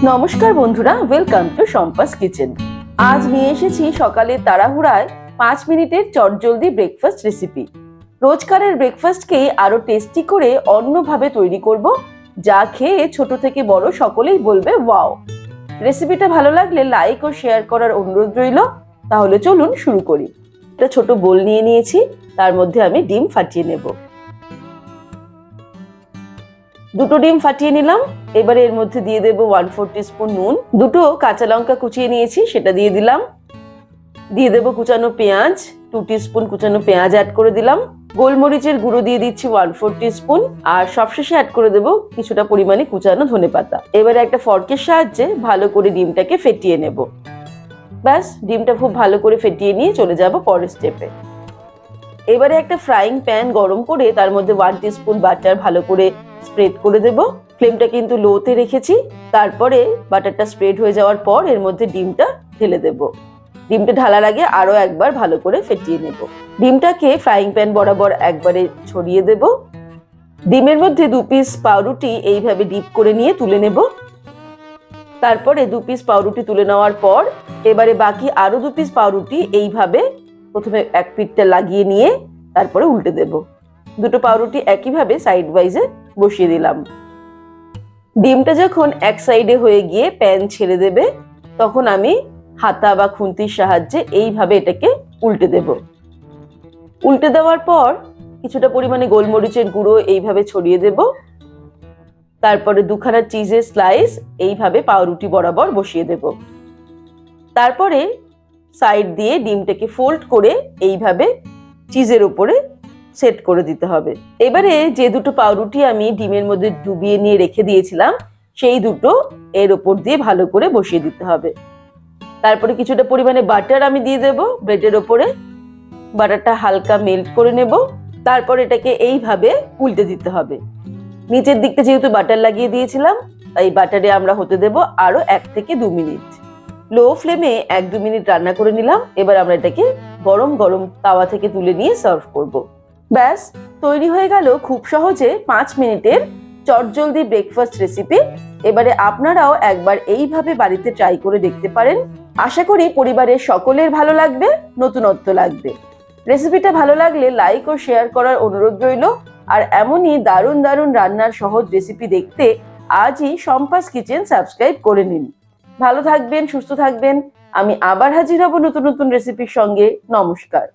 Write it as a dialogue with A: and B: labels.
A: নমস্কার বন্ধুরা, welcome to সম্পাস kitchen. আজ নিয়ে এসেছি সকালে তাড়াহুড়ায় 5 মিনিটের চটজলদি ব্রেকফাস্ট রেসিপি। রোজকারের ব্রেকফাস্টকে আরো টেস্টি করে অন্যভাবে তৈরি করব, যা খেয়ে ছোট থেকে বড় সকলেই বলবে ওয়াও। রেসিপিটা ভালো লাগলে লাইক ও শেয়ার করার অনুরোধ রইল। তাহলে চলুন শুরু করি। একটা ছোট বোল নিয়ে নিয়েছি, তার মধ্যে আমি ডিম ফাটিয়ে নেব। দুটো ডিম ফাটিয়ে নিলাম। এবারে এর মধ্যে দিয়ে দেব 1/4 টিস্পুন নুন, দুটো কাঁচা লঙ্কা কুচিয়ে নিয়েছি সেটা দিয়ে দিলাম। দিয়ে দেব কুচানো পেঁয়াজ, 2 টিস্পুন কুচানো পেঁয়াজ অ্যাড করে দিলাম। গোলমরিচের গুঁড়ো দিয়ে দিচ্ছি 1/4 টিস্পুন, আর সবশেষে অ্যাড করে দেব কিছুটা পরিমাণে কুচানো ধনেপাতা। এবারে একটা ফর্কের সাহায্যে ভালো করে ডিমটাকে ফেটিয়ে নেব। ব্যাস, ডিমটা খুব ভালো করে ফেটিয়ে নিয়ে চলে যাব পরের স্টেপে। এবারে একটা ফ্রাইং প্যান গরম করে তার মধ্যে 1 টিস্পুন বাটার ভালো করে স্প্রেড করে দেব। ফ্লেমটা কিন্তু লোতে রেখেছি। তারপরে বাটারটা স্প্রেড হয়ে যাওয়ার পর এর মধ্যে ডিমটা ঢেলে দেব। ডিমটা ঢালার আগে আরো একবার ভালো করে ফেটিয়ে নেব। ডিমটাকে ফ্রাইং প্যান বরাবর একবারে ছড়িয়ে দেব। ডিমের মধ্যে 2 পিস পাউরুটি এইভাবে ডিপ করে নিয়ে তুলে নেব। তারপরে 2 পিস পাউরুটি তুলে নেওয়ার পর এবারে বাকি আরো 2 পিস পাউরুটি এইভাবে প্রথমে এক পিঠটা লাগিয়ে নিয়ে তারপরে উল্টে দেব। দুটো পাউরুটি একইভাবে সাইড ওয়াইজে বসিয়ে দিলাম। ডিমটা যখন এক সাইডে হয়ে গিয়ে প্যান ছেড়ে দেবে, তখন আমি হাতা বা খুন্তির সাহায্যে এইভাবে এটাকে উল্টে দেব। উল্টে দেওয়ার পর কিছুটা পরিমাণে গোলমরিচের গুঁড়ো এইভাবে ছড়িয়ে দেব। তারপরে 2খানা চিজের স্লাইস এইভাবে পাউরুটি বরাবর বসিয়ে দেব। তারপরে সাইড দিয়ে ডিমটাকে ফোল্ড করে এইভাবে চিজের উপরে সেট করে দিতে হবে। এবারে যে দুটো পাউরুটি আমি ডিমের মধ্যে ডুবিয়ে নিয়ে রেখে দিয়েছিলাম, সেই দুটো এর উপর দিয়ে ভালো করে বসিয়ে দিতে হবে। তারপরে কিছুটা পরিমাণে বাটার আমি দিয়ে দেব ব্রেডের ওপরে। বাটারটা হালকা মেল্ট করে নেব। তারপর এটাকে এইভাবে উল্টে দিতে হবে। নিচের দিকটা যেহেতু বাটার লাগিয়ে দিয়েছিলাম, তাই বাটারে আমরা হতে দেব আরো 1 থেকে 2 মিনিট। লো ফ্লেমে 1-2 মিনিট রান্না করে নিলাম। এবার আমরা এটাকে গরম গরম তাওয়া থেকে তুলে নিয়ে সার্ভ করব। ব্যাস, তৈরি হয়ে গেল খুব সহজে 5 মিনিটের চটজলদি ব্রেকফাস্ট রেসিপি। এবারে আপনারাও একবার এইভাবে বাড়িতে ট্রাই করে দেখতে পারেন। আশা করি পরিবারের সকলের ভালো লাগবে, নতুনত্ব লাগবে। রেসিপিটা ভালো লাগলে লাইক ও শেয়ার করার অনুরোধ রইল। আর এমনই দারুণ দারুণ রান্নার সহজ রেসিপি দেখতে আজই সম্পাস কিচেন সাবস্ক্রাইব করে নিন। ভালো থাকবেন, সুস্থ থাকবেন। আমি আবার হাজির হব নতুন নতুন রেসিপির সঙ্গে। নমস্কার।